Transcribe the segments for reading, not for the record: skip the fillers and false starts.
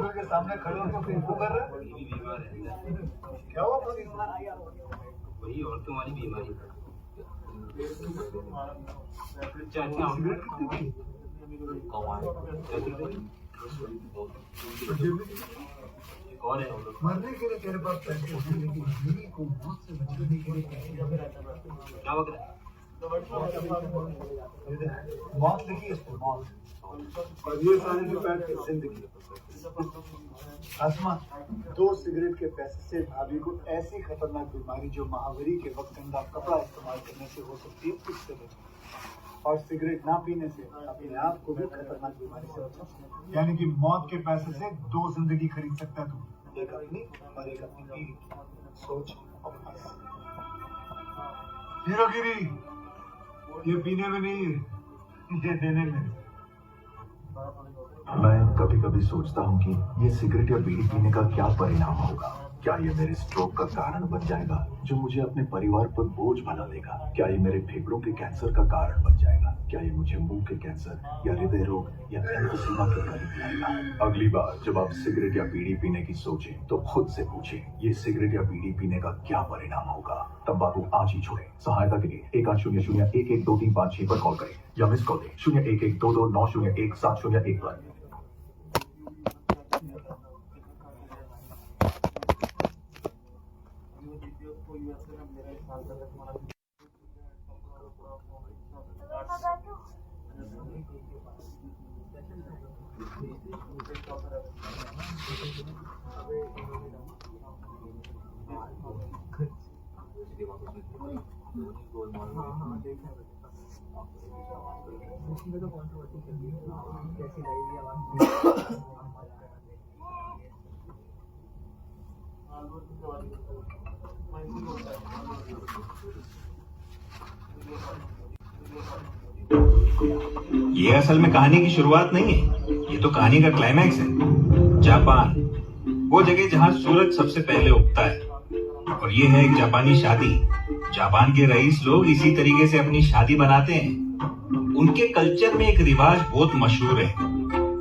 के सामने खड़े होकर इनको कर रहे क्या हुआ? वही और तुम्हारी बीमारी कौन है? मरने के लिए तेरे पास पैसे होते हैं, लेकिन बीवी को मौत से बचाने के लिए क्या वक्त है? मौत लिखी है इस पर, मौत। और ये सारे जो पैर की जिंदगी। आसमा, 2 सिगरेट के पैसे से भाभी को ऐसी खतरनाक बीमारी जो महावरी के वक्त गंदा कपड़ा इस्तेमाल करने से हो सकती है, उससे बचो। और सिगरेट ना पीने से अपने आप को भी खतरनाक बीमारी से बचो। यानी कि मौत के पैसे से 2 जिंदगी खरीद सकता है तू, एक अपनी और एक अपनी बीवी की। सोच और हंस। हीरोगिरी ये पीने में नहीं है, ये देने में। मैं कभी कभी सोचता हूँ कि ये सिगरेट या बीड़ी पीने का क्या परिणाम होगा। क्या ये मेरे स्ट्रोक का कारण बन जाएगा, जो मुझे अपने परिवार पर बोझ बना देगा? क्या ये मेरे फेफड़ों के कैंसर का कारण बन जाएगा? क्या ये मुझे मुंह के कैंसर या हृदय रोग या एम्फीसीमा के करीब लाएगा? अगली बार जब आप सिगरेट या बीड़ी पीने की सोचें तो खुद से पूछें, ये सिगरेट या बीड़ी पीने का क्या परिणाम होगा? तंबाकू आज ही छोड़ें। सहायता के लिए 1800-112356 पर कॉल करें या मिस कॉल दें 0112290170 पर। ये असल में कहानी की शुरुआत नहीं है, ये तो कहानी का क्लाइमैक्स है। जापान, वो जगह जहां सूरज सबसे पहले उगता है। और ये है एक जापानी शादी। जापान के रईस लोग इसी तरीके से अपनी शादी बनाते हैं। उनके कल्चर में एक रिवाज बहुत मशहूर है,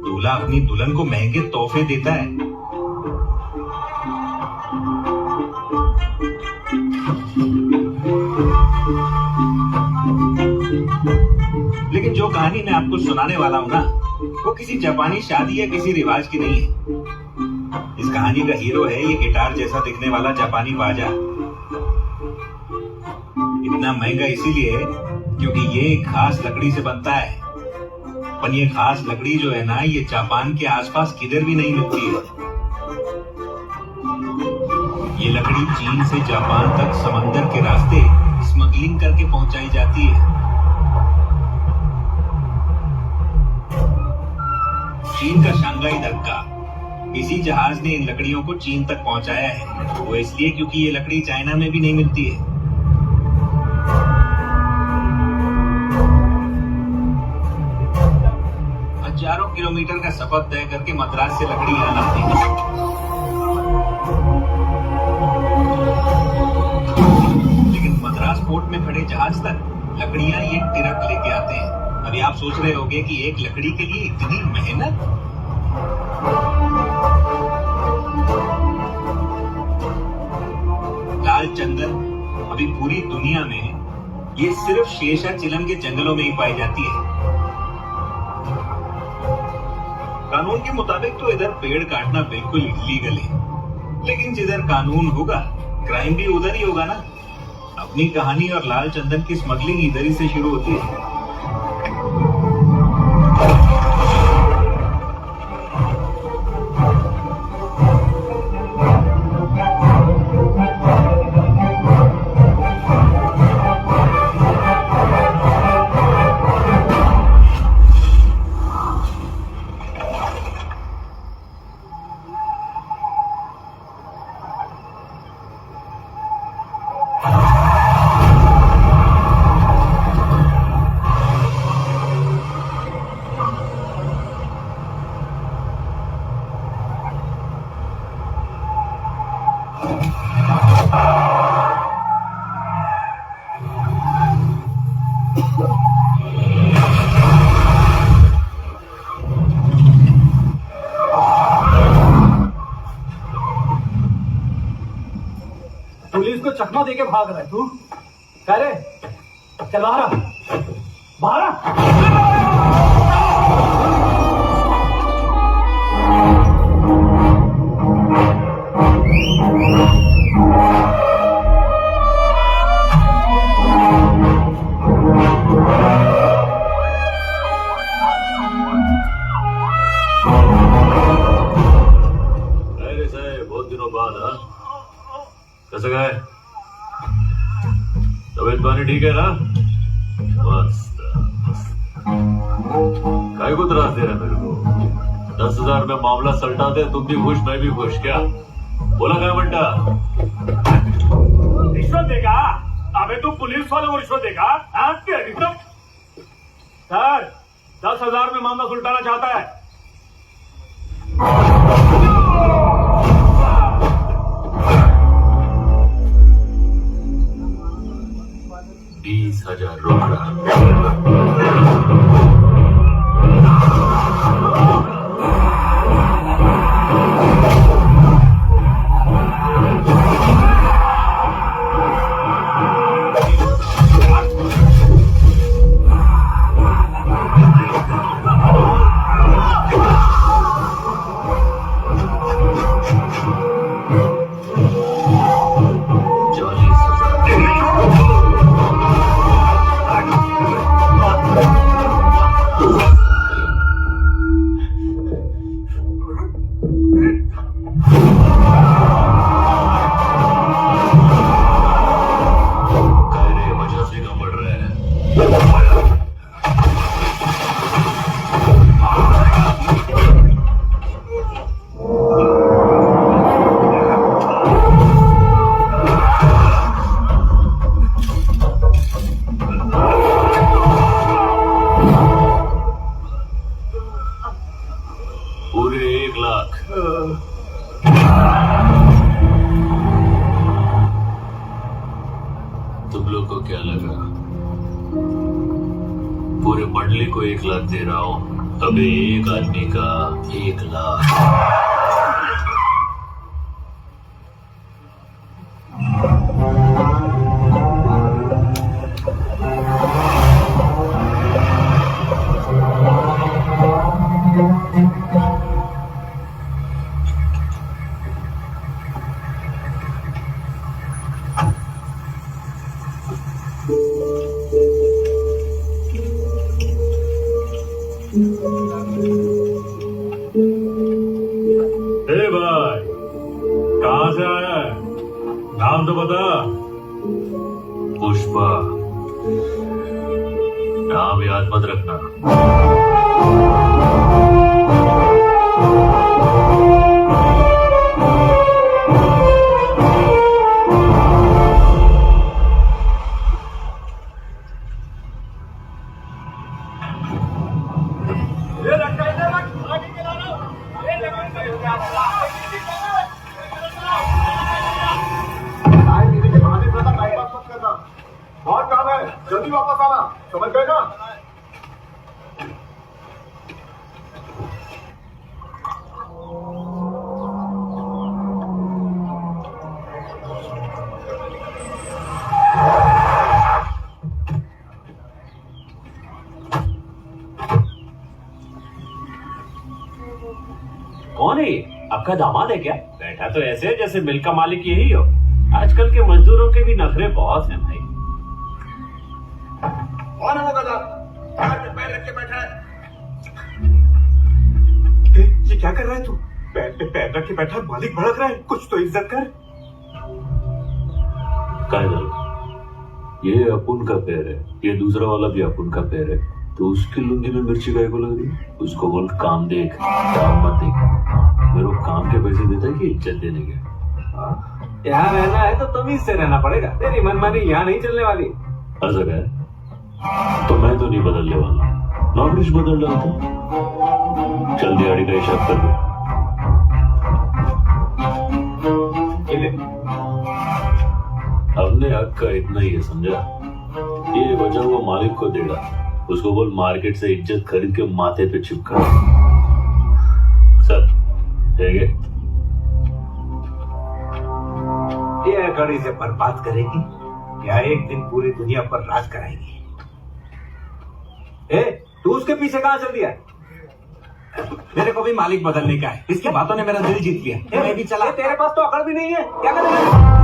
दूल्हा अपनी दुल्हन को महंगे तोहफे देता है। लेकिन जो कहानी मैं आपको सुनाने वाला हूँ ना, वो किसी जापानी शादी या किसी रिवाज की नहीं है। इस कहानी का हीरो है ये गिटार जैसा दिखने वाला जापानी बाजा। इतना महंगा इसीलिए है क्योंकि ये एक खास लकड़ी से बनता है। पर ये खास लकड़ी जो है ना, ये जापान के आसपास किधर भी नहीं मिलती है। ये लकड़ी चीन से जापान तक समंदर के रास्ते स्मगलिंग करके पहुंचाई जाती है। चीन का शंघाई धक्का, इसी जहाज ने इन लकड़ियों को चीन तक पहुंचाया है। वो इसलिए क्योंकि ये लकड़ी चाइना में भी नहीं मिलती है। हजारों किलोमीटर का सफर तय करके मद्रास से लकड़ी यहाँ लाते हैं। लेकिन मद्रास पोर्ट में खड़े जहाज तक लकड़ियां ये ट्रक लेके आते हैं। अभी आप सोच रहे होंगे कि एक लकड़ी के लिए इतनी मेहनत। लाल चंदन अभी पूरी दुनिया में ये सिर्फ शेषाचिलम के जंगलों में ही पाई जाती है। कानून के मुताबिक तो इधर पेड़ काटना बिल्कुल इलीगल है, लेकिन जिधर कानून होगा क्राइम भी उधर ही होगा ना। अपनी कहानी और लाल चंदन की स्मगलिंग इधर ही से शुरू होती है। चकमा देके भाग रहा है तू। कह रे चल बाहर आ, बाहर आ। बहुत दिनों बाद कैसे गए? तबीयत पानी ठीक है ना? मस्त काय को त्रास दे रहा है मेरे को? 10,000 में मामला सलटा दे, तुम भी खुश मैं भी खुश। क्या बोला क्या बंटा? रिश्वत देगा? अबे तू पुलिस वालों को रिश्वत देगा? सर 10,000 में मामला सुलटाना चाहता है। 20,000 रोकड़ा। पूरे 1 लाख। तुम लोग को क्या लगा पूरे मंडली को 1 लाख दे रहा हूं? अबे एक आदमी का 1 लाख। भाई कहां से आया है? नाम तो बता। पुष्पा, नाम याद मत रखना। बहुत काम है, जल्दी वापस आना, समझ गए ना? कौन है ये? आपका दामाद है क्या? बैठा तो ऐसे है जैसे मिल का मालिक यही हो। आजकल के मजदूरों के भी नखरे बहुत हैं भाई। कौन है वो गधा? पैर पे पैर रख के बैठा है। ये क्या कर रहा है तू? पैर पे पैर रख के बैठा है, मालिक भड़क रहा है, कुछ तो इज्जत कर। ये अपुन का पैर है, ये दूसरा वाला भी अपुन का पैर है, तो उसकी लुंगी में मिर्ची गाय को लग रही? उसको बोल काम देख, काम मत देख। मेरे को काम के पैसे देता है कि इज्जत देने के? यहाँ रहना है तो तमीज से रहना पड़ेगा। तेरी मनमानी यहाँ नहीं चलने वाली। ऐसा है तो मैं तो नहीं बदलने वाला, नौकरी बदल डालता। चल दिहाड़ी का हिसाब कर दो। अपने हक का इतना ही है, समझा? ये बचा हुआ मालिक को देगा, उसको बोल मार्केट से इज्जत खरीद के माथे पे चिपका। सब ठीक है? ये अगर इसे बर्बाद करेगी या एक दिन पूरी दुनिया पर राज कराएगी। ए, तू उसके पीछे कहां चल दिया? मेरे को भी मालिक बदलने का है। इसकी बातों ने मेरा दिल जीत लिया। मैं भी चला। तेरे पास तो अकड़ भी नहीं है, क्या करेगा?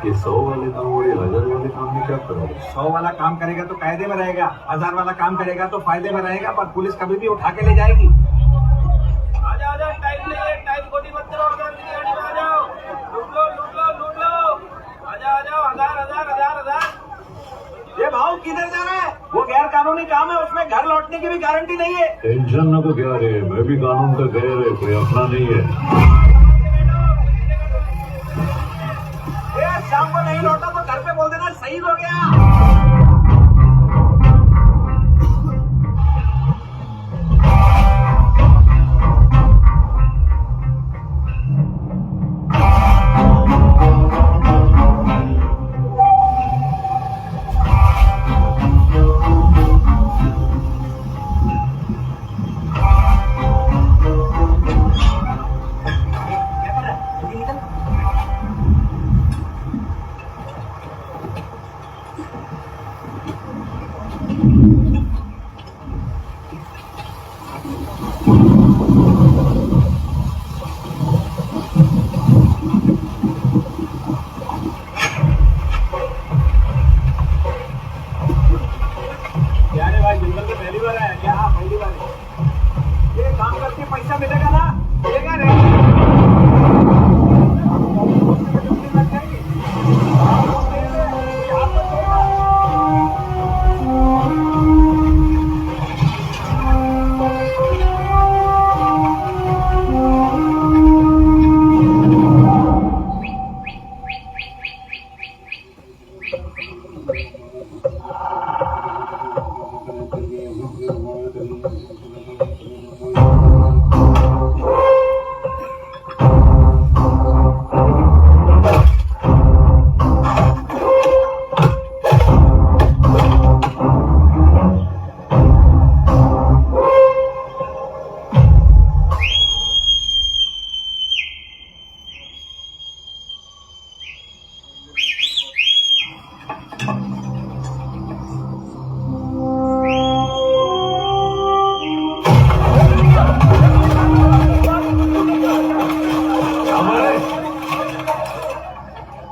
ये 100 वाले काम और ये 1000 वाले काम में क्या फर्क है? 100 वाला काम करेगा तो कायदे में रहेगा, 1000 वाला काम करेगा तो फायदे में रहेगा, पर पुलिस कभी भी उठा के ले जाएगी। आजा आजा, टाइम नहीं है, टाइम खोटी मत करो, अगर मेरी गाड़ी में आ जाओ, लूट लो लूट लो लूट लो, आजा आ जाओ, 1000। ये भाव किधर जा रहा है? वो गैर कानूनी काम है, उसमें घर लौटने की भी गारंटी नहीं है। टेंशन ना को क्या रे, मैं भी कानून का गैर है, कोई अपना नहीं है। शाम को नहीं लौटा तो घर पे बोल देना शहीद हो गया।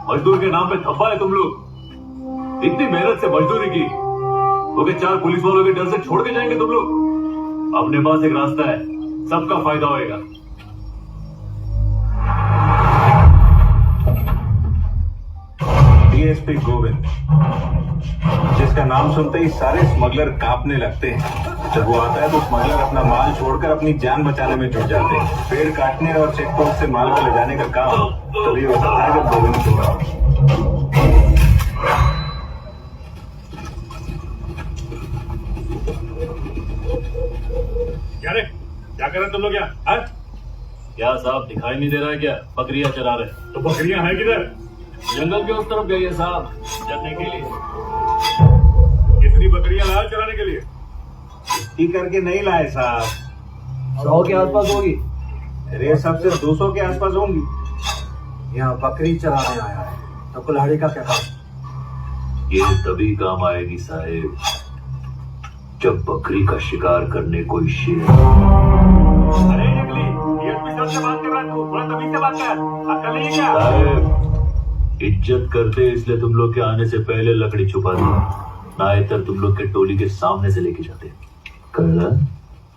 मजदूर के नाम पे धब्बा है तुम लोग। इतनी मेहनत से मजदूरी की, तो क्या 4 पुलिस वालों के डर से छोड़ के जाएंगे तुम लोग? अपने पास एक रास्ता है, सबका फायदा होएगा। डीएसपी गोविंद, जिसका नाम सुनते ही सारे स्मगलर कांपने लगते हैं। जब वो आता है तो स्मगलर अपना माल छोड़कर अपनी जान बचाने में जुट जाते हैं। पेड़ काटने और चेक पोस्ट से माल को ले जाने का काम तभी होता है जब गोविंद छोड़ा। क्या कर रहे तुम लोग यहाँ? क्या साहब दिखाई नहीं दे रहा है क्या? बकरियां चरा रहे। तो बकरियां हैं किधर? जंगल के उस तरफ गई है साहब, चरने के लिए। कितनी बकरियां लाया चराने के लिए? इतनी करके नहीं लाए साहब, 100 के आसपास होगी। मेरे सबसे 200 के आसपास होंगी। यहाँ बकरी चराने आया है तो कुल्हाड़ी का क्या काम? ये तभी काम आएगी साहेब, जब बकरी का शिकार करने कोई शेर। अरे नकली, डीएसपी से बात कर रहा है तू, थोड़ा तमीज से बात कर। अक्ल नहीं है क्या? साहेब इज्जत करते इसलिए तुम लोग के आने से पहले लकड़ी छुपा दी, नाहीतर तुम लोग के टोली के सामने से लेके जाते। कहला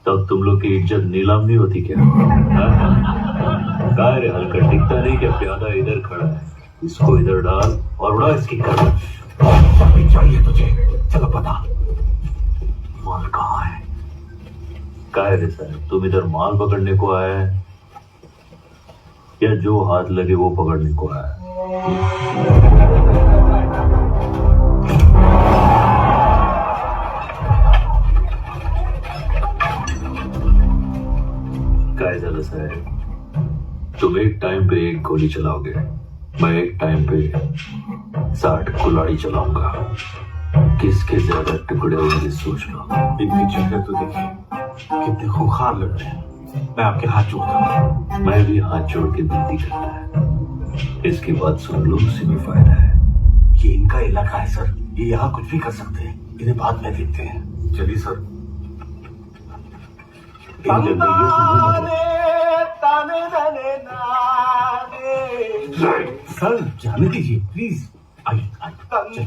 तब तुम लोग की इज्जत नीलाम नहीं होती क्या? काय रे हल्का टिकता नहीं क्या? प्यादा इधर खड़ा है, इसको इधर डाल और उड़ा इसकी कर। चाहिए तुझे, चलो पता माल कहाँ है? काय रे साहब, तुम इधर माल पकड़ने को आया है या जो हाथ लगे वो पकड़ने को आया है? काय झालं साहेब, तुम एक टाइम पे गोली चलाओगे, मैं एक टाइम पे 60 कुल्हाड़ी चलाऊंगा। किसके ज्यादा टुकड़े होंगे सोच लो। इनकी चेहरे तो देखिए कितने खूंखार लग रहे हैं। मैं आपके हाथ जोड़ता हूँ। मैं भी हाथ जोड़ के विनती करता है, इसकी बात सुन लो, उसी में फायदा है। ये इनका इलाका है सर, ये यहाँ कुछ भी कर सकते हैं। इन्हें बाद में देखते हैं। चलिए सर। इन जंगलियों को मुंह मत सर, जाने दीजिए प्लीज। आइए आइए।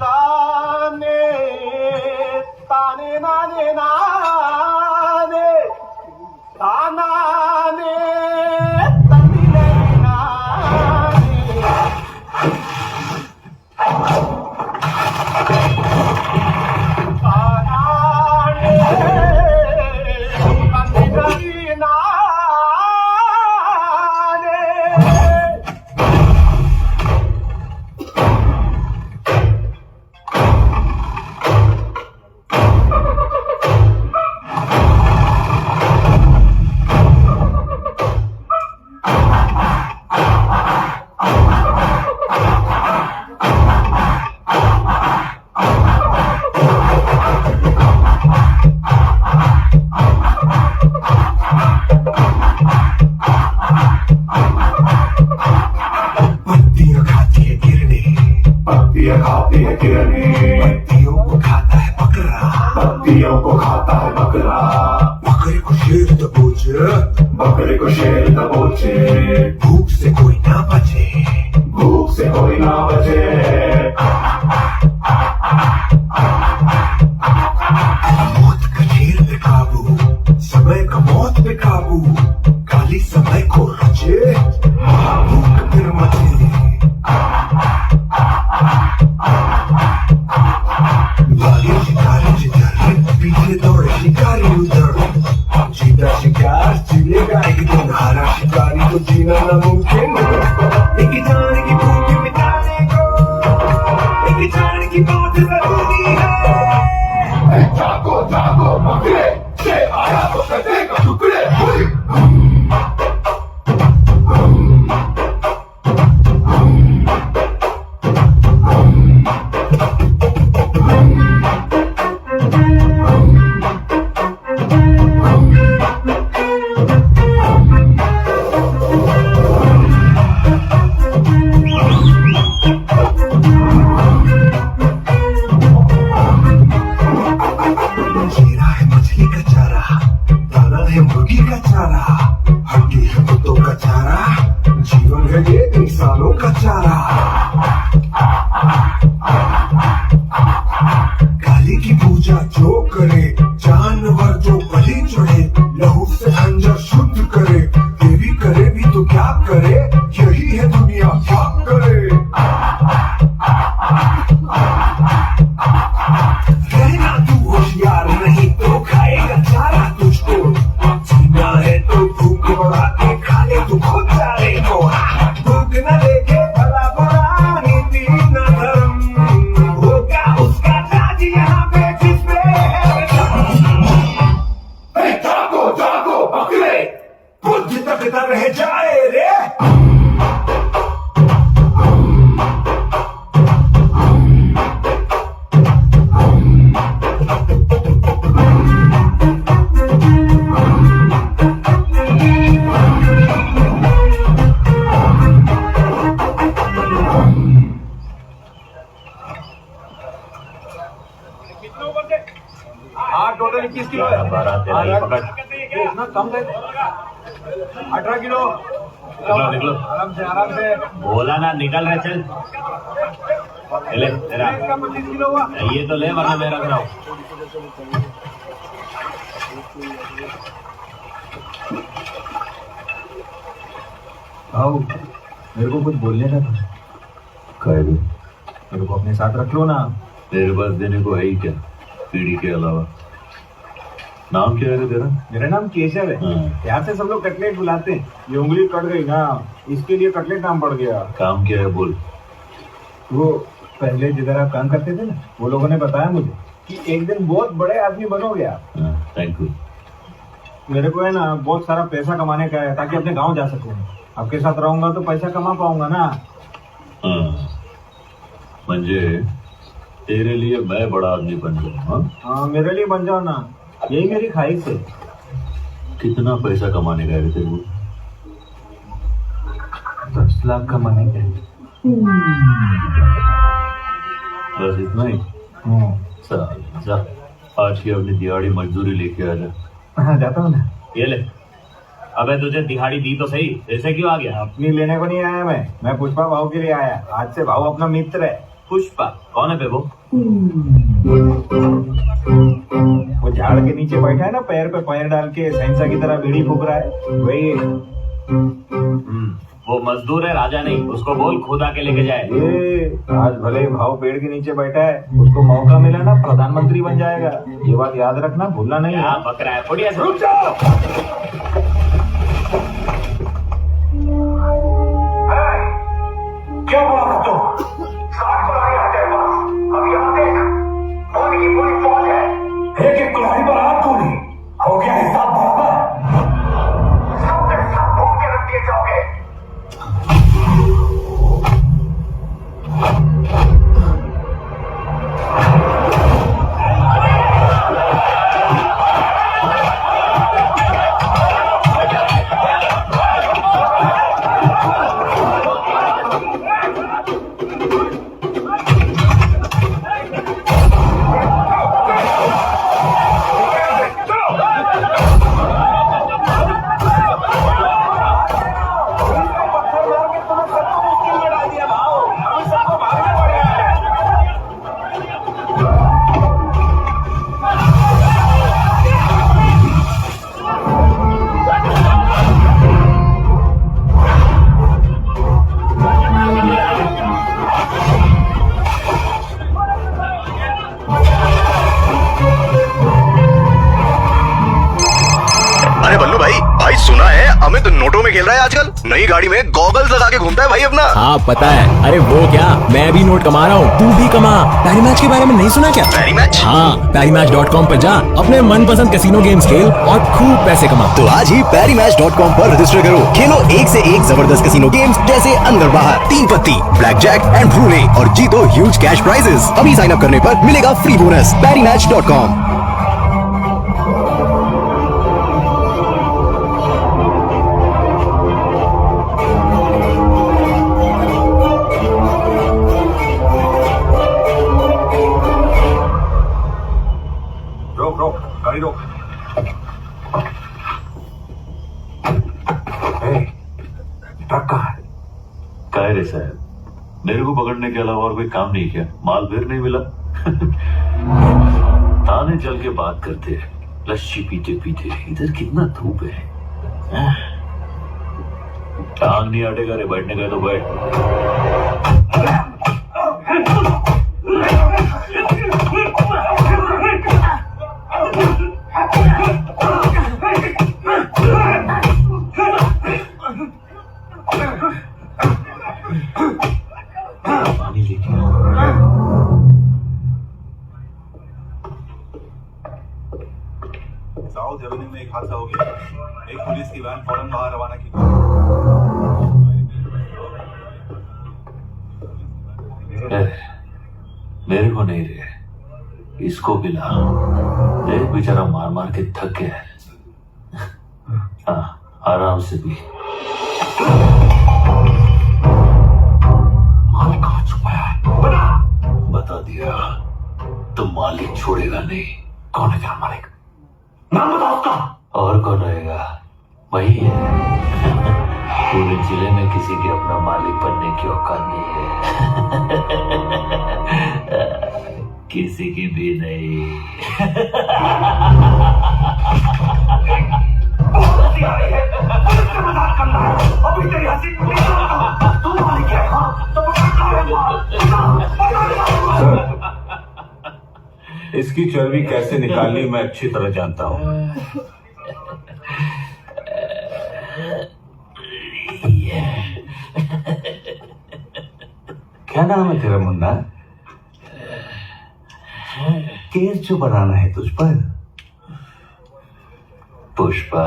पत्तियों को खाता है बकरा, पत्तियों को खाता है बकरा। बकरे को शेर दबोचे, बकरे को शेर दबोचे। भूख से कोई ना बचे, भूख से कोई ना बचे। मौत का शेर पे काबू, समय का मौत पे काबू। काली समय को रचे, भूख फिर मचे। शिकारी जिधर, पीछे दौड़े शिकारी उधर। जीता शिकार जीलेगा एक दिन, हारा शिकारी तो जीना नामुमकिन। एक जान की भूख मिटाने को, एक जान की मौत जरूरी है। जागो जागो बकरे, शेर आया तो कर देगा टुकड़े। मुर्गी का चारा, हड्डी है कुत्तों का चारा, जीवन है ये इंसानों का चारा। काली की पूजा जो करे, जानवर जो बलि चढ़े, लहू से खंजर शुद्ध करे। देवी करे भी तो क्या करे, यही है दुनिया क्या करे। रहना तू होशियार, नहीं तो खाएगा चारा तुझको। जीना है तो भूख बढ़ा के खा ले तू खुद चारे को। भूख न देखे भला बुरा, नीति न धर्म, होगा उसका ताज यहाँ पे जिसपे है दम। जागो जागो बकरे, बुद्धि तक न रह जाए रे। हाँ टोटल 21 किलो है। 12 पकड़। इतना कम है, 18 किलो। निकलो निकलो। आराम से। बोला ना निकल रहे, चल। ले तेरा, इसका 25 किलो हुआ। ये तो ले वरना मैं रख रहा हूँ। आओ, मेरे को कुछ बोलने का था। कहेगा मेरे को अपने साथ रख लो ना। तेरे पास देने को है ही क्या, पीढ़ी के अलावा। नाम क्या है तेरा? मेरा नाम केशव है। हाँ। यहाँ से सब लोग कटलेट बुलाते हैं। ये उंगली कट गई ना, इसके लिए कटलेट नाम पड़ गया। काम क्या है बोल। वो पहले जिधर आप काम करते थे ना, वो लोगों ने बताया मुझे कि एक दिन बहुत बड़े आदमी बनोगे आप। Thank you. मेरे को है ना बहुत सारा पैसा कमाने का है, ताकि अपने गांव जा सकूं। आपके साथ रहूंगा तो पैसा कमा पाऊंगा ना। म्हणजे तेरे लिए मैं बड़ा आदमी बन जाऊँ। हाँ मेरे लिए बन जाओ ना, यही मेरी ख्वाहिश है। कितना पैसा कमाने का है तेरे को? 10 लाख कमाने का। बस इतना ही? चल जा, आज की अपनी दिहाड़ी मजदूरी लेके आ जा। हाँ जाता हूँ ना। ये ले। अबे तुझे दिहाड़ी दी तो सही, ऐसे क्यों आ गया? अपनी लेने को नहीं आया मैं पुष्पा भाव के लिए आया। आज से भाव अपना मित्र है। पुष्पा कौन है बे वो? वो झाड़ के नीचे बैठा है ना, पैर पे पैर डाल के सैंसा की तरह बीड़ी फूक रहा है, वही। वो मजदूर है, राजा नहीं। उसको बोल खुद आके लेके जाए। ये आज भले ही भाव पेड़ के नीचे बैठा है, उसको मौका मिला ना प्रधानमंत्री बन जाएगा। ये बात याद रखना, भूलना नहीं। क्या बक रहा है? बढ़िया से रुक जाओ। क्या बोला तो? एक कुल्हाड़ी पर हाथ गोली हो गया, हिसाब बराबर। सब घूम के रख दिए जाओगे। नोटों में खेल रहा है आजकल। नई गाड़ी में गॉगल्स लगा के घूमता है भाई अपना। हाँ पता है। अरे वो क्या, मैं भी नोट कमा रहा हूँ, तू भी कमा। पैरी मैच के बारे में नहीं सुना क्या? पैरी मैच? हाँ, PariMatch.com पर जा, अपने मनपसंद कैसीनो गेम्स खेल और खूब पैसे कमा। तो आज ही PariMatch.com पर रजिस्टर करो, खेलो एक से एक जबरदस्त कैसीनो गेम्स जैसे अंदर बाहर, 3 पत्ती, ब्लैक जैक एंड रूले और जीतो ह्यूज कैश प्राइजेस। अभी साइन अप करने पर मिलेगा फ्री बोनस। PariMatch.com। गाड़ी रोक। ट्रक कहाँ है? काय रे साहब, मेरे को पकड़ने के अलावा और कोई काम नहीं किया? माल फिर नहीं मिला? थाने चल के बात करते हैं, लस्सी पीते पीते। इधर कितना धूप है। टांग नहीं अटेगा रे, बैठने का तो बैठ। पानी लेके साउथ एवेन्यू में एक हादसा हो गया। एक पुलिस की वैन फौरन वहां रवाना की। मेरे को नहीं रे, इसको पिला। देख बेचारा मार मार के थक गया है। हाँ, आराम से पी। माल कहाँ छुपाया है? बता दिया तो मालिक छोड़ेगा नहीं। कौन है तेरा मालिक? नाम बताओ उसका। और कौन रहेगा? वही है। पूरे जिले में किसी के अपना मालिक बनने की औकात नहीं है। किसी की भी नहीं। अभी तेरी हंसी तू मालिक है। हाँ, तो इसकी चर्बी कैसे निकालनी मैं अच्छी तरह जानता हूँ। क्या नाम है तेरा मुन्ना? केस जो बनाना है तुझ पर? पुष्पा।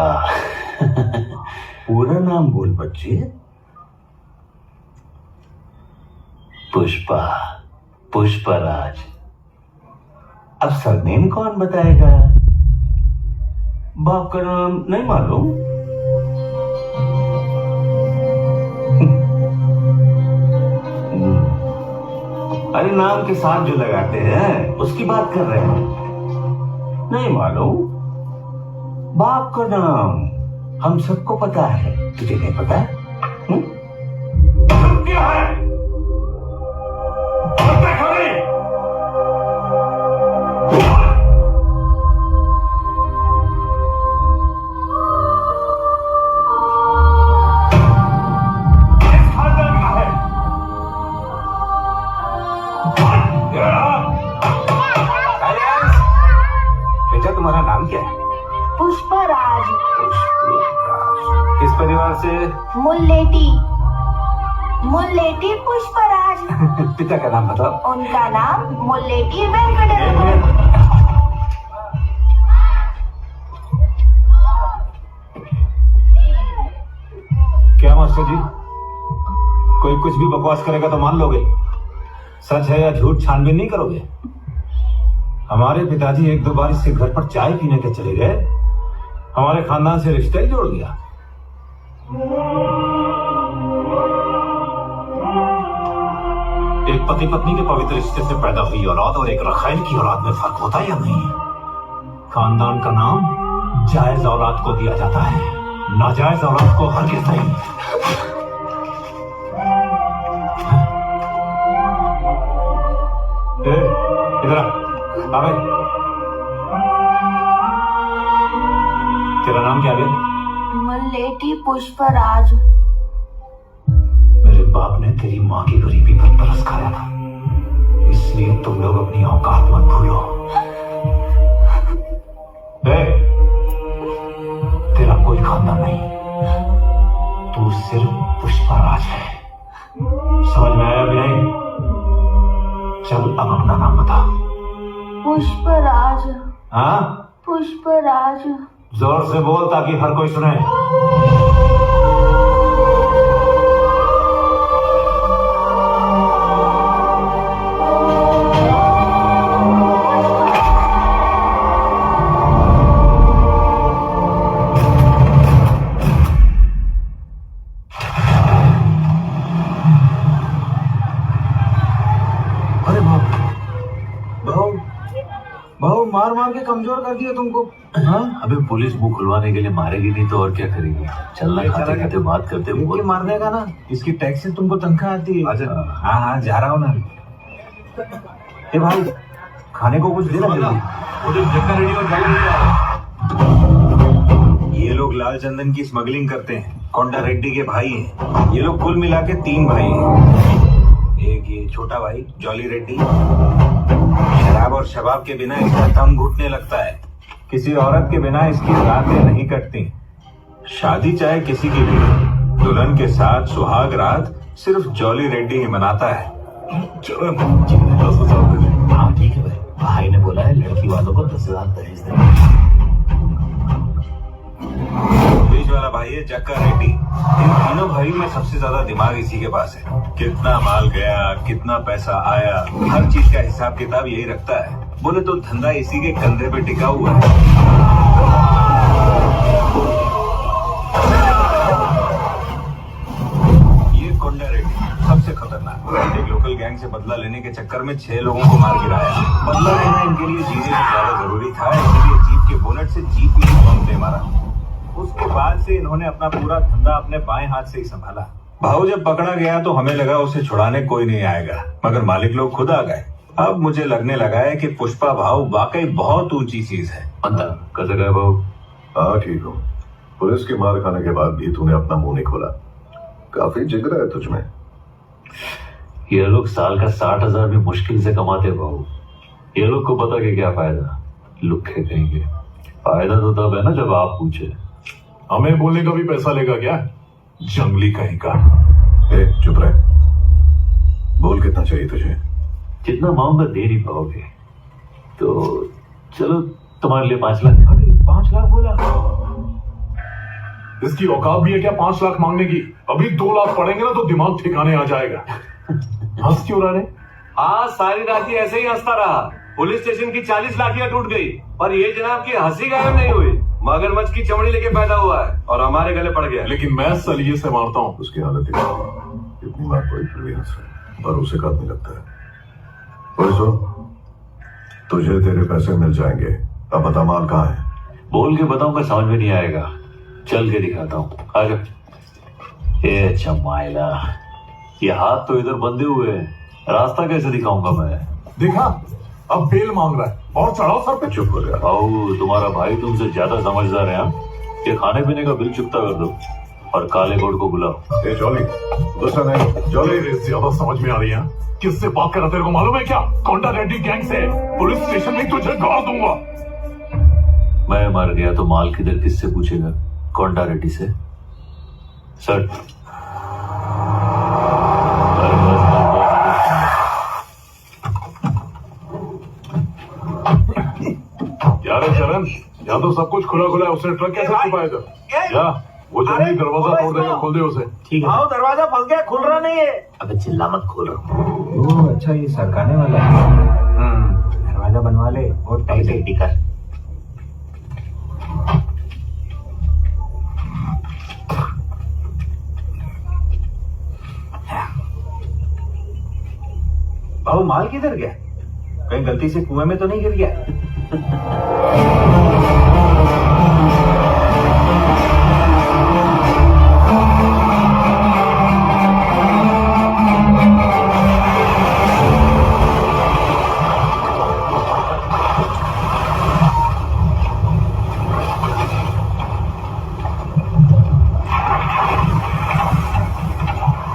पूरा नाम बोल बच्चे। पुष्पा, पुष्पराज। अब सरनेम कौन बताएगा? बाप का नाम नहीं मालूम? अरे नाम के साथ जो लगाते हैं उसकी बात कर रहे हैं। नहीं मालूम? बाप का नाम हम सबको पता है, तुझे नहीं पता? क्या है? तुम्हारा नाम क्या है? पुष्पराज। किस परिवार से? मुल्लेटी। मुल्लेटी पुष्पराज। पिता का नाम बताओ। उनका नाम मुल्लेटी वेंकटरमण। क्या मास्टर जी, कोई कुछ भी बकवास करेगा तो मान लोगे? सच है या झूठ छानबीन नहीं करोगे? हमारे पिताजी एक दो बार इसके घर पर चाय पीने के चले गए, हमारे खानदान से रिश्ता ही जोड़ दिया। एक पति पत्नी के पवित्र रिश्ते से पैदा हुई औलाद और एक रखाइल की औलाद में फर्क होता है या नहीं? खानदान का नाम जायज औलाद को दिया जाता है, नाजायज औलाद को हरगिज़ नहीं। इधर आ भाई। तेरा नाम क्या है? मुल्लेटी पुष्पराज। मेरे बाप ने तेरी माँ की गरीबी पर तरस खाया था, इसलिए तुम लोग अपनी औकात मत भूलो। तेरा कोई खानदान नहीं, तू सिर्फ पुष्पराज है। समझ में आया भी नहीं? चल अब अपना नाम बता। पुष्पराज। हाँ, पुष्पराज। जोर से बोल ताकि हर कोई सुने। अरे भाऊ मार मार के कमजोर कर दिया तुमको। हाँ, अबे पुलिस मुंह खुलवाने के लिए मारेगी नहीं तो और क्या करेगी? चलना, खाते खाते बात करते ये मारने का ना, इसकी टैक्स से तुमको तनख्वाह आती है। अच्छा। हाँ जा रहा हूँ ना। ए भाई, खाने को कुछ देना जल्दी। ये लोग लाल चंदन की स्मगलिंग करते हैं, कोंडा रेड्डी के भाई हैं। ये लोग कुल मिला के 3 भाई हैं। एक ये छोटा भाई जॉली रेड्डी, शराब और शबाब के बिना इसका दम घुटने लगता है। किसी औरत के बिना इसकी रातें नहीं कटती। शादी चाहे किसी की भी, दुल्हन के साथ सुहाग रात सिर्फ जॉली रेड्डी ही मनाता है। हाँ ठीक है भाई ने बोला है लड़की वालों को 10,000 दहेज देना। बीच वाला भाई है जक्का रेड्डी। इन तीनों भाई में सबसे ज्यादा दिमाग इसी के पास है। कितना माल गया, कितना पैसा आया, हर चीज का हिसाब किताब यही रखता है। बोले तो धंधा इसी के कंधे पे टिका हुआ है। ये कोंडा रेड्डी सबसे खतरनाक। एक लोकल गैंग से बदला लेने के चक्कर में 6 लोगों को मार गिराया। बदला लेना इनके लिए जीने से ज्यादा जरूरी था, इसलिए जीप के बोनट से जीप में ही बम दे मारा। उसके बाद से इन्होंने अपना पूरा धंधा अपने बाएं हाथ से ही संभाला। भाऊ जब पकड़ा गया तो हमें लगा उसे छुड़ाने कोई नहीं आएगा, मगर मालिक लोग खुद आ गए। अब मुझे लगने लगा है कि पुष्पा भाऊ वाकई बहुत ऊंची चीज है। कैसे गए भाऊ? हाँ ठीक हूँ। पुलिस की मार खाने के बाद भी तूने अपना मुंह नहीं खोला, काफी जिगरा है तुझमें। ये लोग साल का 60,000 भी मुश्किल से कमाते भाऊ। ये लोग को पता कि क्या फायदा, लुक्खे कहेंगे। फायदा तो तब है ना जब आप पूछे। हमें बोलने का भी पैसा लेगा क्या? जंगली कहीं का। चुप रहे। बोल कितना चाहिए तुझे? जितना मांगूंगा दे नहीं पाओगे तो चलो तुम्हारे लिए 5 लाख। 5 लाख बोला? इसकी औकात भी है क्या 5 लाख मांगने की? अभी 2 लाख पड़ेंगे ना तो दिमाग ठिकाने आ जाएगा। हंस क्यों रहा है? हाँ, सारी रात ही ऐसे ही हंसता रहा। पुलिस स्टेशन की 40 लाठियां टूट गई, पर ये जनाब की हंसी गायब नहीं हुई। मगरमच्छ की चमड़ी लेके पैदा हुआ है और हमारे गले पड़ गया। लेकिन मैं सलीके से मारता हूँ। उसकी हालत इतनी बात पड़ी फिर भी हंस रहा, पर उसे कब नहीं लगता है। तुझे तेरे पैसे मिल जाएंगे। अब बता माल कहाँ है? बोल के बताऊंगा समझ में नहीं आएगा, चल के दिखाता हूँ। आजा। ए चमाइला, ये हाथ तो इधर बंधे हुए हैं, रास्ता कैसे दिखाऊंगा मैं? देखा, अब बेल मांग रहा है और चढ़ाओ सर पे। चुप हो गया। आओ, तुम्हारा भाई तुमसे ज्यादा समझदार है। ये खाने पीने का बिल चुकता कर दो और काले कोट को बुलाओ। ए जॉली, गुस्सा नहीं। जॉली ज्यादा समझ में आ रही है। किससे बात कर रहा तेरे को मालूम है क्या? कोंडा रेड्डी गैंग से। पुलिस स्टेशन में तुझे गाड़ दूंगा। मैं मर गया तो माल किधर किससे पूछेगा? कोंडा रेड्डी से। सर यार चरण, यहाँ तो सब कुछ खुला खुला है। उसने ट्रक कैसे छुपाया था? क्या वो जल्दी दरवाजा तोड़ देगा, खोल दे उसे। ठीक है। दरवाजा फंस गया, खुल रहा नहीं है। अबे चिल्ला मत, खोल रहा हूँ। अच्छा, ये सरकाने वाला है। दरवाजा बनवा ले और टाइट कर। भाऊ, माल किधर गया? कहीं गलती से कुएं में तो नहीं गिर गया?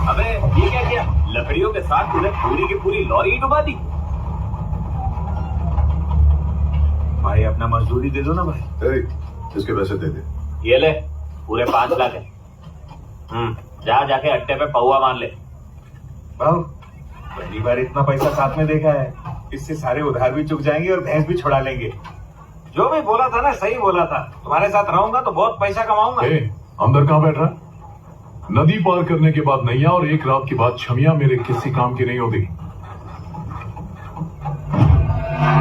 अबे ये क्या किया? लकड़ियों के साथ तूने पूरी की पूरी लॉरी डुबा दी। भाई अपना मजदूरी दे दो ना भाई। इसके पैसे दे दे। ये ले, पूरे 5 लाख है। जाके अट्टे पे पौवा मान ले। भाऊ, पहली बार इतना पैसा साथ में देखा है। इससे सारे उधार भी चुक जाएंगे और भैंस भी छुड़ा लेंगे। जो भी बोला था ना, सही बोला था। तुम्हारे साथ रहूंगा तो बहुत पैसा कमाऊंगा। अंदर कहाँ बैठ रहा? नदी पार करने के बाद नैया और एक रात के बाद छमिया मेरे किसी काम की नहीं होती।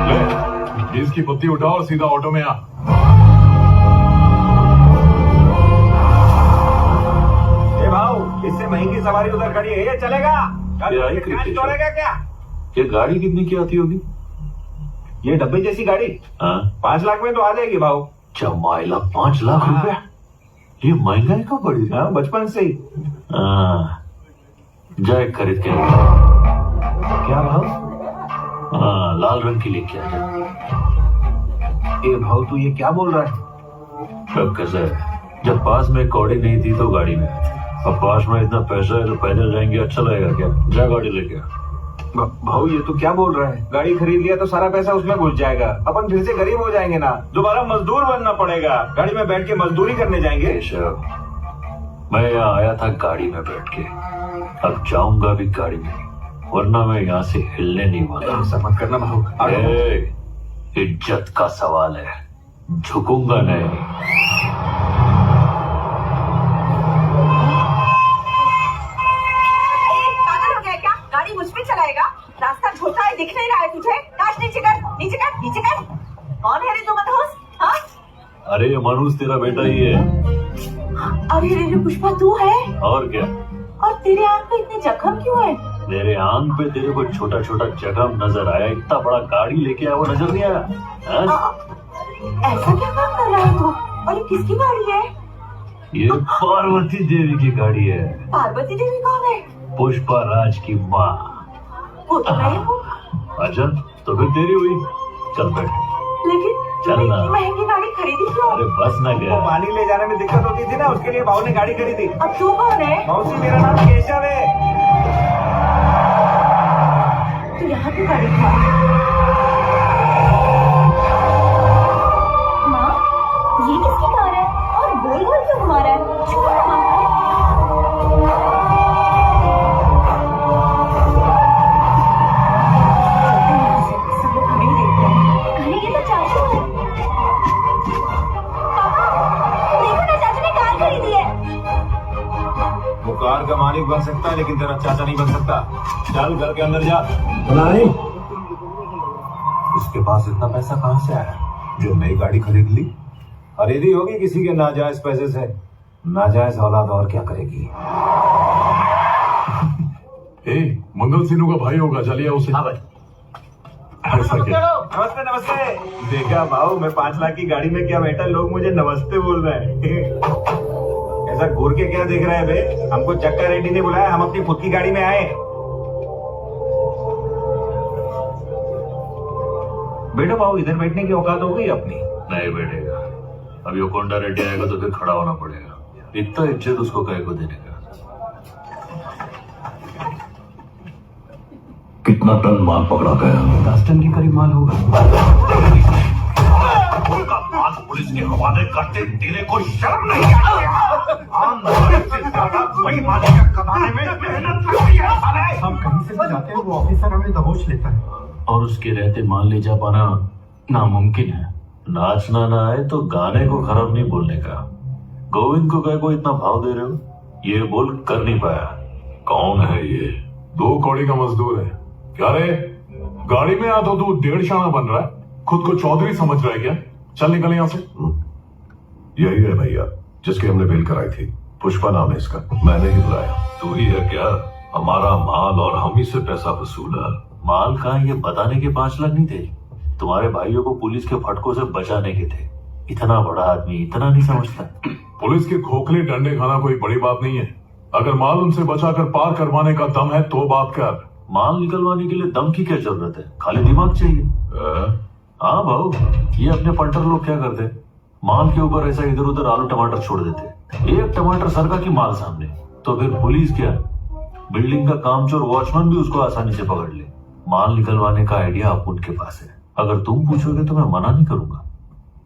ले, इसकी पत्ती उठाओ और सीधा ऑटो में आ। ए भाऊ, इससे महंगी सवारी उधर खड़ी है, ये चलेगा? क्या क्या? ये गाड़ी कितने की आती होगी? ये डब्बे जैसी गाड़ी 5 लाख में तो आ जाएगी भाऊ। चमाइला, 5 लाख रुपया? ये महंगाई कब बढ़ी? हाँ, बचपन से ही। जाए खरीद के। क्या भाव? हाँ, लाल रंग की लेके आ जा। ए भाव, तू ये क्या बोल रहा है? अब कैसे है? जब पास में कौड़ी नहीं थी तो गाड़ी में, अब पास में इतना पैसा है तो पैदल जाएंगे, अच्छा लगेगा क्या? जा गाड़ी लेके। भाऊ, ये तो क्या बोल रहा है? गाड़ी खरीद लिया तो सारा पैसा उसमें घुस जाएगा। अपन फिर से गरीब हो जाएंगे ना, दोबारा मजदूर बनना पड़ेगा। गाड़ी में बैठ के मजदूरी करने जाएंगे। मैं यहाँ आया था गाड़ी में बैठ के, अब जाऊंगा भी गाड़ी में, वरना मैं यहाँ से हिलने नहीं वाला। ऐसा मत करना भाऊ। इज्जत का सवाल है, झुकूंगा नहीं। पागल हो गया क्या? गाड़ी मुझ पे चलाएगा? रास्ता छोटा है, दिख नहीं रहा है तुझे? काश नीचे कर, नीचे कर, नीचे कर। कौन है रे तू मनहूस? हाँ? अरे ये मनहूस तेरा बेटा ही है। अरे रे पुष्पा, तू है? और क्या? और तेरे आंख पे इतने जख्म क्यों है? मेरे आंख पे तेरे को छोटा छोटा जख्म नजर आया, इतना बड़ा गाड़ी लेके आया वो नजर नहीं आया? ऐसा क्या काम कर रहा है तू? और ये किसकी गाड़ी है? ये पार्वती देवी की गाड़ी है। पार्वती देवी कौन है? पुष्पा राज की माँ। वो तो मैं हूँ। अच्छा, तो फिर तेरी हुई। चल बैठ। लेकिन चल ना। महंगी गाड़ी खरीदी क्यों? अरे बस ना गया। पानी ले जाने में दिक्कत होती थी ना, उसके लिए भाऊ ने गाड़ी खरीदी। अब तू कौन है? मौसी, मेरा नाम केशव है। तू यहाँ क्यों गाड़ी था? माँ, ये किसकी कार है? और गोल गोल क्यों घुमा रहा है? छोड़ ना। सब लोग हमें ही देखते हैं। अरे ये तो चाचू है। पापा, देखो ना, चाचू ने कार खरीदी है। बन सकता है लेकिन तेरा चाचा नहीं बन सकता। चल घर के अंदर जा। नहीं, उसके पास इतना पैसा कहां से आया? जो नई गाड़ी खरीद ली? खरीदी होगी किसी के नाजायज पैसे से। नाजायज औलाद और क्या करेगी? मंगल सिन्हू का भाई होगा, चलिए उसे। हाँ भाई। ऐसा क्या? नमस्ते नमस्ते। देखा भाऊ, मैं 5 लाख की गाड़ी में क्या बैठा, लोग मुझे नमस्ते बोल रहे हैं। ऐसा घूर के क्या देख रहे हैं बे? हमको चक्का रेड्डी ने बुलाया, हम अपनी खुद की गाड़ी में आए। बेटा भाऊ, इधर बैठने की औकात हो गई अपनी? नहीं बैठेगा। अभी वो कोंडा रेड्डी आएगा तो फिर खड़ा होना पड़ेगा। इतना इज्जत उसको कहे को देने का। कितना टन माल पकड़ा गया? 10 टन के करीब माल होगा। उनका माल पुलिस के हवाले करते तेरे को शर्म नहीं आती? आम नागरिक से ज्यादा बेईमानी का कमाने में मेहनत लगती है साले। हम कहीं से भी जाते हैं, वो ऑफिसर हमें दबोच लेता है। और उसके रहते माल ले जा पाना नामुमकिन है। नाचना ना आए तो गाने को खराब नहीं बोलने का। गोविंद को कहे को इतना भाव दे रहे हो? ये बोल कर नहीं पाया। कौन है ये? 2 कौड़ी का मजदूर है। क्या रे, गाड़ी में आ तो तू 1.5 शाना बन रहा है, खुद को चौधरी समझ रहा है क्या? चल निकल यहाँ से। यही है भैया जिसकी हमने बेल कराई थी। पुष्पा नाम है इसका, मैंने ही बुलाया। तू ही है क्या? हमारा माल और हम ही से पैसा वसूला। माल कहाँ, ये बताने के 5 लाख नहीं थे? तुम्हारे भाइयों को पुलिस के फटकों से बचाने के थे। इतना बड़ा आदमी इतना नहीं समझता। पुलिस के खोखले डंडे खाना कोई बड़ी बात नहीं है। अगर माल उनसे बचाकर पार करवाने का दम है तो बात कर। माल निकलवाने के लिए दम की क्या जरूरत है? खाली दिमाग चाहिए। हाँ भाऊ, ये अपने पंटर लोग क्या करते, माल के ऊपर ऐसा इधर उधर आलू टमाटर छोड़ देते। एक टमाटर सरका की माल सामने, तो फिर पुलिस क्या, बिल्डिंग का कामचोर वॉचमैन भी उसको आसानी से पकड़ ले। माल निकलवाने का आइडिया अब उनके पास है। अगर तुम पूछोगे तो मैं मना नहीं करूंगा।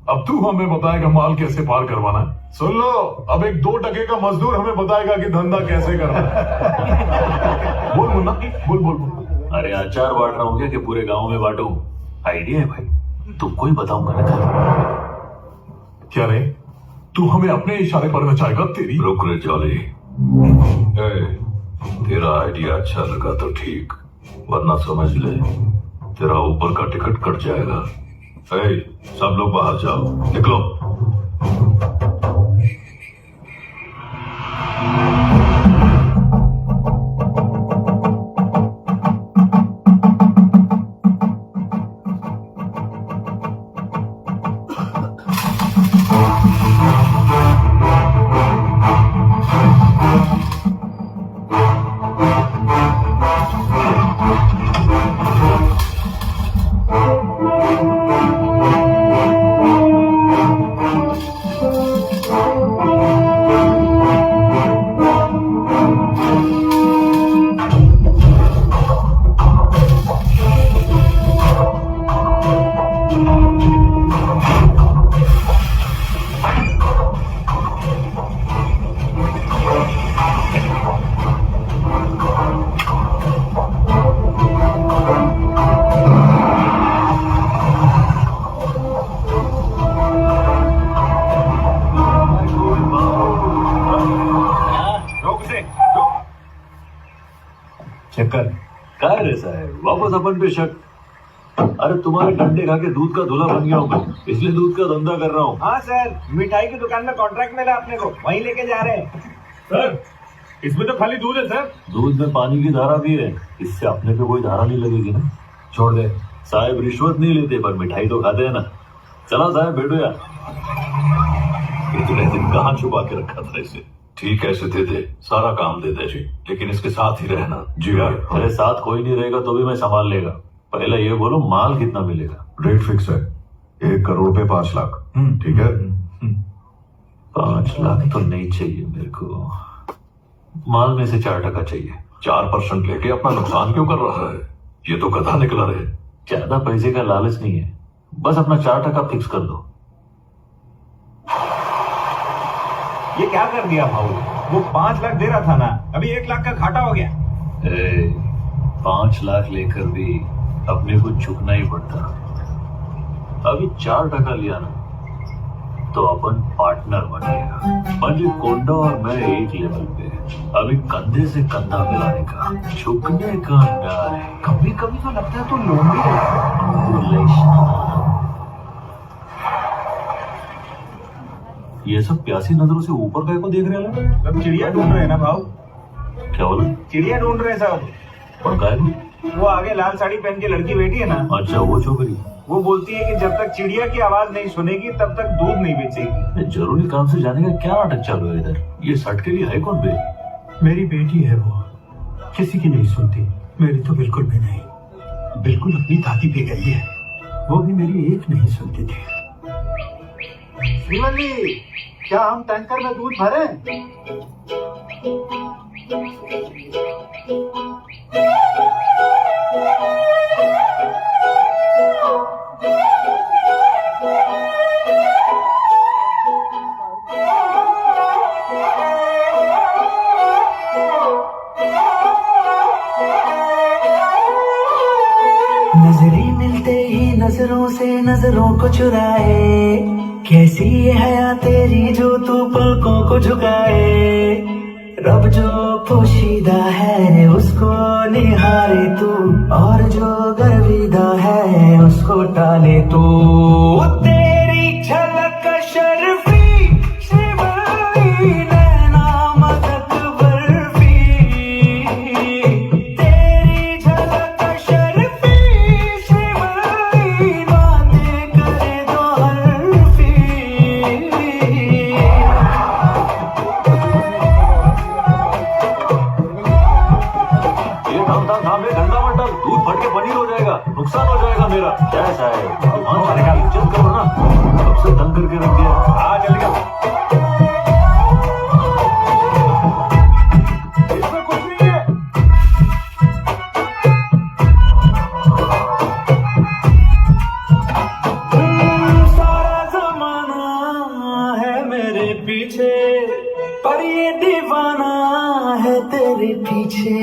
अब तू हमें बताएगा माल कैसे पार करवाना है? सुन लो, अब एक 2 टके का मजदूर हमें बताएगा कि धंधा कैसे करना है। बोल मुन्ना, बोल बोल बोल। अरे अचार बांट रहा हूँ क्या कि पूरे गांव में बांटू? आइडिया है भाई, तुमको ही बताऊंगा ना। क्या रे, तू हमें अपने इशारे पर नचाएगा? तेरी रुक रे जॉली, तेरा आइडिया अच्छा लगा तो ठीक, वरना समझ ले तेरा ऊपर का टिकट कट जाएगा। सब लोग बाहर जाओ, निकलो। चक्कर काय रे साहब, वापस अपन पे शक। अरे तुम्हारे डंडे खा के दूध का धुला बन गया हूँ मैं, इसलिए दूध का धंधा कर रहा हूँ। हाँ सर, मिठाई की दुकान में कॉन्ट्रैक्ट मिला अपने को, वहीं लेके जा रहे हैं। सर, इसमें तो खाली दूध है सर। दूध में पानी की धारा भी है, इससे अपने पे कोई धारा नहीं लगेगी ना। छोड़ दे साहब, रिश्वत नहीं लेते पर मिठाई तो खाते हैं ना। चला साहब, बैठो यार। इतने दिन कहाँ छुपा के रखा था इसे? ठीक है, ऐसे दे दे, सारा काम दे दे जी, लेकिन इसके साथ ही रहना। जी यार। अरे साथ कोई नहीं रहेगा तो भी मैं संभाल लेगा। पहले ये बोलो, माल कितना मिलेगा? रेट फिक्स है, 1 करोड़ पे 5 लाख। ठीक है? 5 लाख तो नहीं चाहिए मेरे को, माल में से 4% चाहिए। 4% लेके अपना नुकसान क्यों कर रहा है? ये तो गधा निकला रे। ज्यादा पैसे का लालच नहीं है, बस अपना 4% फिक्स कर दो। ये क्या कर दिया भाऊ? वो 5 लाख दे रहा था ना, अभी 1 लाख का घाटा हो गया। 5 लाख लेकर भी अपने को झुकना ही पड़ता। अभी 4% लिया ना तो अपन पार्टनर बनेगा। पंडित कोंडा और मैं एक लेवल पे। अभी कंधे से कंधा मिलाने का, झुकने का डर है। कभी कभी तो लगता है तू लोमड़ी है। ये सब प्यासी नजरों से ऊपर गए को देख रहे हैं। सब चिड़िया ढूंढ रहे हैं ना भाव। क्या बोला? चिड़िया ढूंढ रहे हैं सब। और गाय? वो आगे लाल साड़ी पहन के लड़की बैठी है ना। अच्छा, वो छोकरी। वो बोलती है कि जब तक चिड़िया की आवाज नहीं सुनेगी तब तक दूध नहीं बेचेगी। जरूरी काम से जाने का क्या नाटक चालू है इधर? ये सट के लिए है कौन बे? मेरी बेटी है वो, किसी की नहीं सुनती। मेरी तो बिल्कुल भी नहीं, बिल्कुल अपनी दादी पे गई है। वो भी मेरी एक नहीं सुनती थी। श्रीवल्ली, क्या हम टैंकर में दूध भरें? नजरें मिलते ही नजरों से नजरों को चुराए, कैसी ये हया तेरी जो तू पलकों को झुकाए। रब जो पोशीदा है उसको निहारे तू, और जो गर्विदा है उसको टाले तू। तेरी झलक शर्फी शिवली नैना मदद बर्फी, तेरी झलक शर्फी शिवली बातें करे दो हरफी। धाम में ठंडा मत डाल, दूध फट के पनीर हो जाएगा, नुकसान हो जाएगा मेरा। क्या ऐसा है? दुकान वाले का इज्जत करो ना, सबसे तंग करके रख दिया। आ जल्दी इसमें कुछ नहीं है। सारा जमाना है मेरे पीछे, पर ये दीवाना है तेरे पीछे।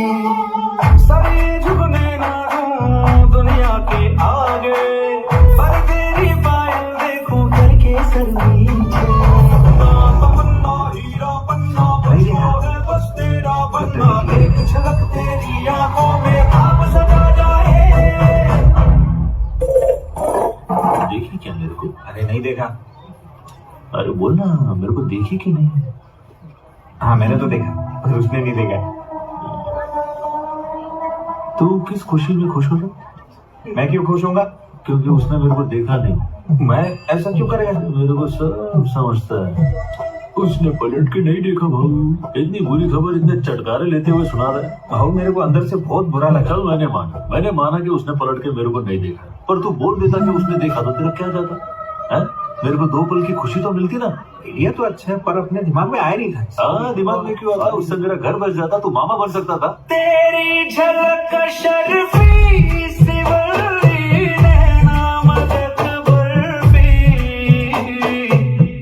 सभी झुकने ना दूं दुनिया के आगे, पर तेरी पायल देखूं करके सर नीचे। तमन्ना हीरा पन्ना है बस तेरा बनना, एक झलक तेरी आंखों में आप सजा जाए। देखी क्या मेरे को? अरे नहीं देखा। अरे बोल ना, मेरे को देखी कि नहीं? हाँ मैंने तो देखा, पर उसने नहीं देखा। तू किस खुशी में खुश हो रहा? मैं क्यों खुश होऊंगा? क्योंकि उसने मेरे को देखा नहीं। मैं ऐसा क्यों करेगा? मेरे को सब समझता है। उसने पलट के नहीं देखा भाऊ। इतनी बुरी खबर इतने चटकारे लेते हुए सुना रहा है। भाऊ मेरे को अंदर से बहुत बुरा लगा। चल मैंने माना कि उसने पलट के मेरे को नहीं देखा, पर तू बोल देता कि उसने देखा तो तेरा क्या जाता है? मेरे को 2 पल की खुशी तो मिलती ना। ये तो अच्छा है, पर अपने दिमाग में आया नहीं था। हाँ, दिमाग में क्यों आता? उससे मेरा घर बस जाता, तू मामा बन सकता था। तेरी झलक शर्फी शिवली नैना मदद बर्फी,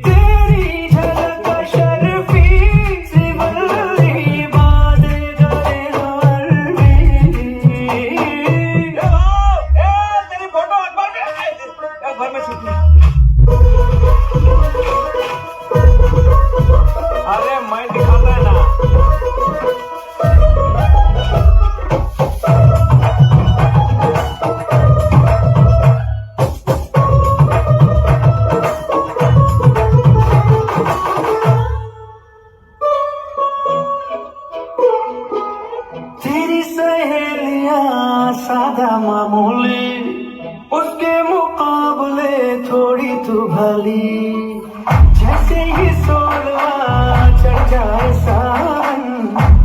तेरी झलक शर्फी शिवली बातें करे दो हरफी। तेरी फोटो अखबार में छपी। अरे मैं दिखाता है ना। तेरी सहेलियां सादा मामूली, उसके मुकाबले थोड़ी तू भली। जैसे ही सोलवा चढ़ जाए सावन,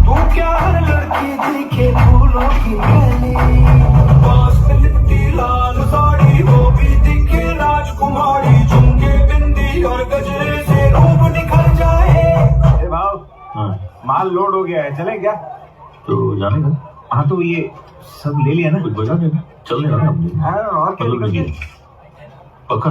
तू क्या हर लड़की दिखे फूलों की गली। पास में लिपटी लाल साड़ी, वो भी दिखे राजकुमारी, झुमके बिंदी और गजरे से रूप निखर जाए। अरे भाव, माल लोड हो गया है, चले क्या? तो जाने का? हाँ तो ये सब ले लिया ना? कुछ बचा नहीं, चलने का ना। हाँ और क्या? पक्का?